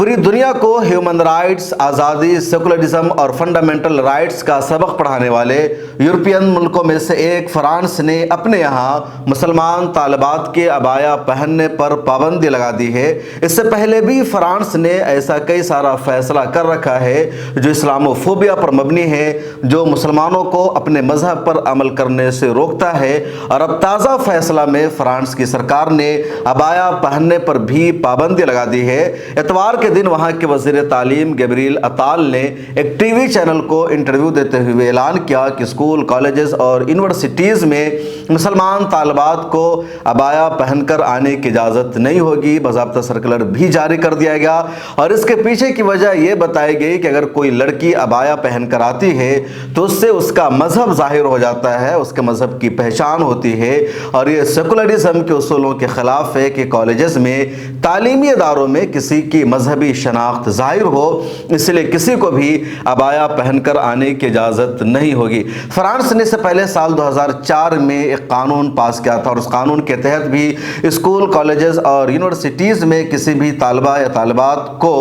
पूरी दुनिया को ह्यूमन राइट्स, आज़ादी, सेकुलरिज्म और फंडामेंटल राइट्स का सबक पढ़ाने वाले यूरोपियन मुल्कों में से एक फ्रांस ने अपने यहाँ मुसलमान तालिबात के अबाया पहनने पर पाबंदी लगा दी है। इससे पहले भी फ्रांस ने ऐसा कई सारा फैसला कर रखा है जो इस्लामोफोबिया पर मबनी है, जो मुसलमानों को अपने मजहब पर अमल करने से रोकता है। और अब ताज़ा फैसला में फ्रांस की सरकार ने अबाया पहनने पर भी पाबंदी लगा दी है। इतवार के दिन वहाँ के वज़ीर तालीम गैब्रिएल अताल ने एक टीवी चैनल को इंटरव्यू देते हुए ऐलान किया कि स्कूल, कॉलेजेस और यूनिवर्सिटीज़ में मुसलमान तालिबात को अबाया पहनकर आने की इजाज़त नहीं होगी। बाज़ाब्ता सर्कुलर भी जारी कर दिया गया और इसके पीछे की वजह यह बताई गई कि अगर कोई लड़की अबाया पहनकर आती है तो उससे उसका मजहब जाहिर हो जाता है, उसके मजहब की पहचान होती है। और ये सेकुलरिज्म के उसूलों के ख़िलाफ़ है कि कॉलेजेस में, तालीमी इदारों में किसी की मजहबी शनाख्त ज़ाहिर हो, इसलिए किसी को भी अबाया पहनकर आने की इजाज़त नहीं होगी। फ्रांस ने इससे पहले साल 2004 में एक कानून पास किया था और उस कानून के तहत भी स्कूल, कॉलेजेस और यूनिवर्सिटीज़ में किसी भी तालिबा या तालिबात को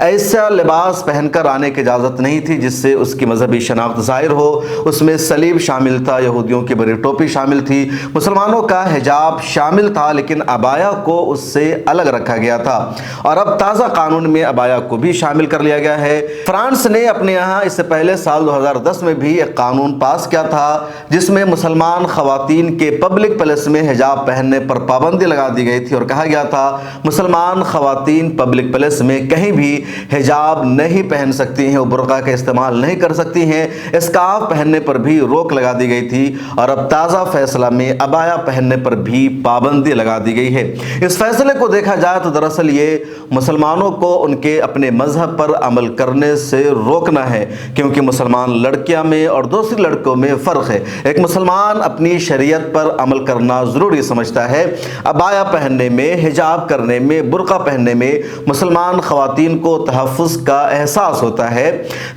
ऐसा लिबास पहनकर आने की इजाज़त नहीं थी जिससे उसकी मजहबी शनाख्त ज़ाहिर हो। उसमें सलीब शामिल था, यहूदियों की बड़ी टोपी शामिल थी, मुसलमानों का हिजाब शामिल था, लेकिन अबाया को उससे अलग रखा गया था। और अब ताज़ा कानून में अबाया को भी शामिल कर लिया गया है। फ्रांस ने अपने यहाँ इससे पहले साल 2010 में भी एक कानून पास किया था जिसमें मुसलमान ख़वातीन के पब्लिक प्लेस में हिजाब पहनने पर पाबंदी लगा दी गई थी और कहा गया था मुसलमान ख़वातीन पब्लिक प्लेस में कहीं भी हिजाब नहीं पहन सकती हैं, वो बुर्का का इस्तेमाल नहीं कर सकती हैं, स्कार्फ पहनने पर भी रोक लगा दी गई थी। और अब ताज़ा फैसला में अबाया पहनने पर भी पाबंदी लगा दी गई है। इस फैसले को देखा जाए तो दरअसल ये मुसलमानों को उनके अपने मजहब पर अमल करने से रोकना है, क्योंकि मुसलमान लड़कियां में और दूसरी लड़कों में फ़र्क है। एक मुसलमान अपनी शरीयत पर अमल करना ज़रूरी समझता है। अबाया पहनने में, हिजाब करने में, बुर्का पहनने में मुसलमान ख़वातीन को तहफ़्फ़ुज़ का एहसास होता है।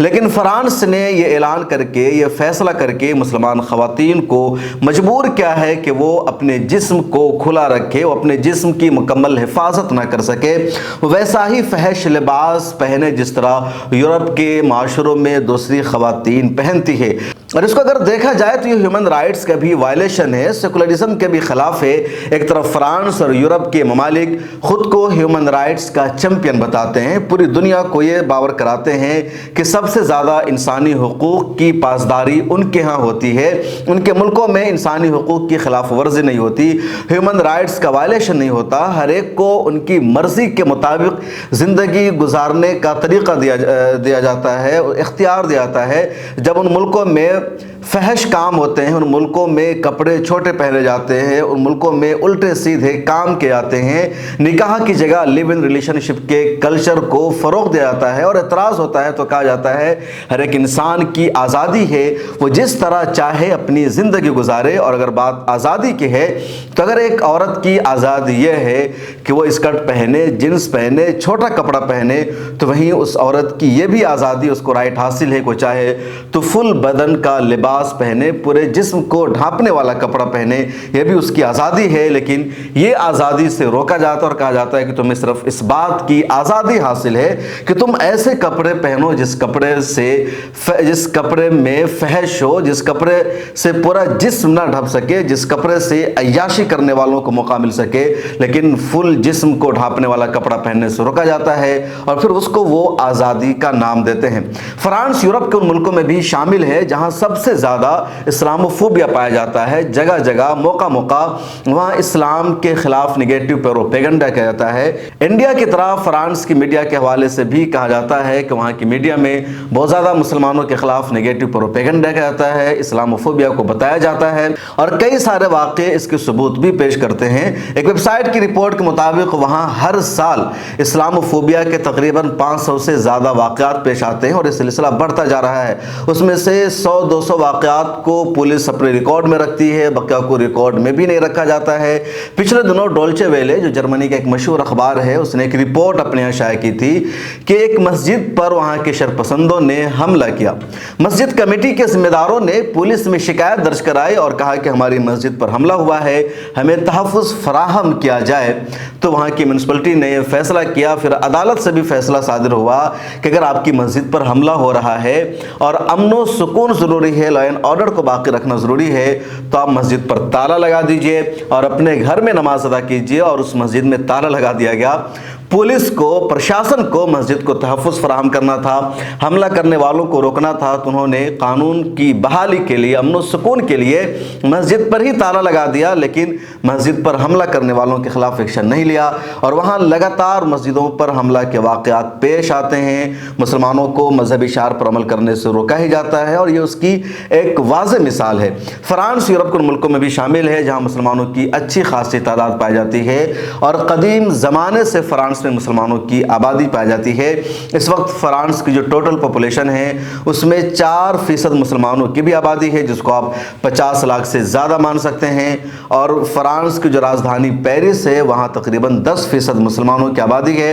लेकिन फ्रांस ने यह ऐलान करके, यह फैसला करके मुसलमान ख़वातीन को मजबूर किया है कि वो अपने जिस्म को खुला रखे, वो अपने जिस्म की मुकम्मल हिफाजत ना कर सके, वैसा ही फहश लिबास पहने जिस तरह यूरोप के माशरों में दूसरी ख़वातीन पहनती है। और इसको अगर देखा जाए तो ये ह्यूमन राइट्स का भी वायलेशन है, सेकुलरिज्म के भी खिलाफ है। एक तरफ फ्रांस और यूरोप के ममालिक खुद को ह्यूमन राइट्स का चैंपियन बताते हैं, पूरी दुनिया को ये बावर कराते हैं कि सबसे ज़्यादा इंसानी हुकूक़ की पासदारी उनके यहाँ होती है, उनके मुल्कों में इंसानी हुकूक़ की खिलाफ वर्जी नहीं होती, ह्यूमन राइट्स का वायलेशन नहीं होता, हर एक को उनकी मर्ज़ी के मुताबिक ज़िंदगी गुजारने का तरीक़ा दिया जाता है, इख्तियार दिया जाता है। जब उन मुल्कों में फहश काम होते हैं, उन मुल्कों में कपड़े छोटे पहने जाते हैं, उन मुल्कों में उल्टे सीधे काम किए जाते हैं, निकाह की जगह लिव इन रिलेशनशिप के कल्चर को फ़रोग़ दिया जाता है और एतराज़ होता है तो कहा जाता है हर एक इंसान की आज़ादी है, वो जिस तरह चाहे अपनी ज़िंदगी गुजारे। और अगर बात आज़ादी की है तो अगर एक औरत की आज़ादी यह है कि वो स्कर्ट पहने, जींस पहने, छोटा कपड़ा पहने, तो वहीं उस औरत की ये भी आज़ादी, उसको राइट हासिल है कि वो चाहे तो फुल बदन का लिबास पहने, पूरे जिस्म को ढांपने वाला कपड़ा पहने, यह भी उसकी आज़ादी है। लेकिन ये आज़ादी से रोका जाता है और कहा जाता है कि तुम्हें सिर्फ इस बात की आज़ादी हासिल है कि तुम ऐसे कपड़े पहनो जिस कपड़े में फहश हो, जिस कपड़े से पूरा जिस्म ना ढक सके, जिस कपड़े से अय्याशी करने वालों को मौका मिल सके। लेकिन फुल जिस्म को ढांपने वाला कपड़ा पहनने से रोका जाता है और फिर उसको वो आज़ादी का नाम देते हैं। फ्रांस यूरोप के उन मुल्कों में भी शामिल है जहाँ सबसे ज़्यादा इस्लामोफोबिया पाया जाता है। जगह जगह, मौका मौका वहाँ इस्लाम के खिलाफ निगेटिव प्रोपेगेंडा किया जाता है। इंडिया की तरह फ्रांस की मीडिया के हवाले से भी कहा जाता है कि वहाँ की मीडिया में बहुत ज़्यादा मुसलमानों के खिलाफ निगेटिव प्रोपेगेंडा किया जाता है, इस्लामोफोबिया को बताया जाता है और कई सारे वाक़े इसके सबूत भी पेश करते हैं। एक वेबसाइट की रिपोर्ट के मुताबिक वहाँ हर साल इस्लामोफोबिया के तकरीबन 500 से ज़्यादा वाक़यात पेश आते हैं और ये सिलसिला बढ़ता जा रहा है। उसमें से 100-200 واقعات کو پولیس اپنے ریکارڈ میں رکھتی ہے، بقیہ کو ریکارڈ میں بھی نہیں رکھا جاتا ہے۔ پچھلے دنوں ڈولچے ویلے جو جرمنی کا ایک مشہور اخبار ہے، اس نے ایک رپورٹ اپنے یہاں شائع کی تھی کہ ایک مسجد پر وہاں کے شرپسندوں نے حملہ کیا۔ مسجد کمیٹی کے ذمہ داروں نے پولیس میں شکایت درج کرائی اور کہا کہ ہماری مسجد پر حملہ ہوا ہے، ہمیں تحفظ فراہم کیا جائے۔ تو وہاں کی میونسپلٹی نے یہ فیصلہ کیا، پھر عدالت سے بھی فیصلہ صادر ہوا کہ اگر آپ کی مسجد پر حملہ ہو رہا ہے اور امن و سکون ضروری ہے، لا اینڈ آرڈر کو باقی رکھنا ضروری ہے، تو آپ مسجد پر تالا لگا دیجئے اور اپنے گھر میں نماز ادا کیجئے۔ اور اس مسجد میں تالا لگا دیا گیا۔ پولیس کو، پرشاسن کو مسجد کو تحفظ فراہم کرنا تھا، حملہ کرنے والوں کو روکنا تھا، تو انہوں نے قانون کی بحالی کے لیے، امن و سکون کے لیے مسجد پر ہی تالا لگا دیا، لیکن مسجد پر حملہ کرنے والوں کے خلاف ایکشن نہیں لیا۔ اور وہاں لگاتار مسجدوں پر حملہ کے واقعات پیش آتے ہیں، مسلمانوں کو مذہبی شعار پر عمل کرنے سے روکا ہی جاتا ہے، اور یہ اس کی ایک واضح مثال ہے۔ فرانس یورپ کے ان ملکوں میں بھی شامل ہے جہاں مسلمانوں کی اچھی خاصی تعداد پائی جاتی ہے، اور قدیم زمانے سے فرانس میں مسلمانوں کی آبادی پائی جاتی ہے۔ اس وقت فرانس کی جو ٹوٹل پاپولیشن ہے اس میں 4% مسلمانوں کی بھی آبادی ہے، جس کو آپ 50 لاکھ سے زیادہ مان سکتے ہیں۔ اور فرانس کی جو راجدھانی پیرس ہے وہاں تقریباً 10% مسلمانوں کی آبادی ہے۔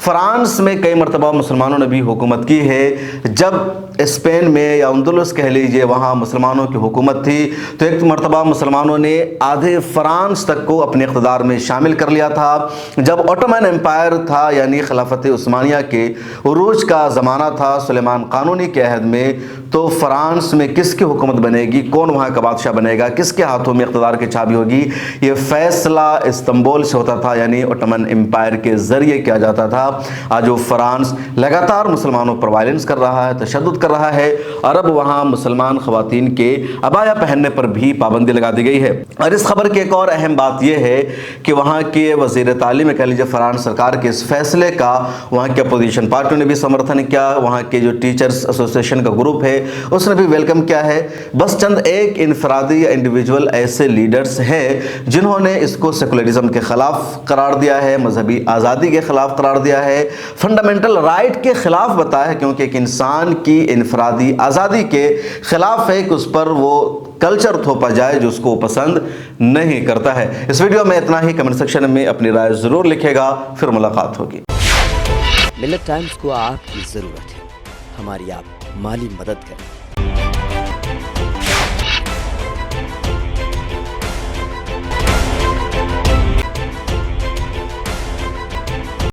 فرانس میں کئی مرتبہ مسلمانوں نے بھی حکومت کی ہے۔ جب اسپین میں یا اندلس کہہ لیجئے وہاں مسلمانوں کی حکومت تھی تو ایک مرتبہ مسلمانوں نے آدھے فرانس تک کو اپنے اقتدار میں شامل کر لیا تھا۔ جب اوٹومن امپائر تھا، یعنی خلافت عثمانیہ کے عروج کا زمانہ تھا سلیمان قانونی کے عہد میں، تو فرانس میں کس کی حکومت بنے گی، کون وہاں کا بادشاہ بنے گا، کس کے ہاتھوں میں اقتدار کی چابی ہوگی، یہ فیصلہ استنبول سے ہوتا تھا، یعنی اوٹومن امپائر کے ذریعے کیا جاتا تھا۔ آج وہ فرانس لگاتار مسلمانوں پر وائلنس کر رہا ہے، تشدد کر رہا ہے، اور اب وہاں مسلمان خواتین کے عبایا پہننے پر بھی پابندی لگا دی گئی ہے۔ اور اس خبر کی ایک اور اہم بات یہ ہے کہ وہاں کے وزیر تعلیم کہہ لیجیے فرانس سرکار کے اس فیصلے کا وہاں کے اپوزیشن پارٹیوں نے بھی سمرتھن کیا، وہاں کے جو ٹیچرز ایسوسیشن کا گروپ ہے اس نے بھی ویلکم کیا ہے۔ بس چند ایک انفرادی یا انڈیویجول ایسے لیڈرز ہیں جنہوں نے اس کو سیکولرزم کے خلاف قرار دیا ہے، مذہبی آزادی کے خلاف قرار دیا ہے، فنڈامنٹل رائٹ کے خلاف بتایا ہے، کیونکہ ایک انسان کی انفرادی آزادی کے خلاف ہے کہ اس پر وہ کلچر تھوپا جائے جو اس کو پسند نہیں کرتا ہے۔ اس ویڈیو میں اتنا ہی، کمنٹ سیکشن میں اپنی رائے ضرور لکھے گا، پھر ملاقات ہوگی۔ ملت ٹائمز کو آپ کی ضرورت ہے، ہماری آپ مالی مدد کریں۔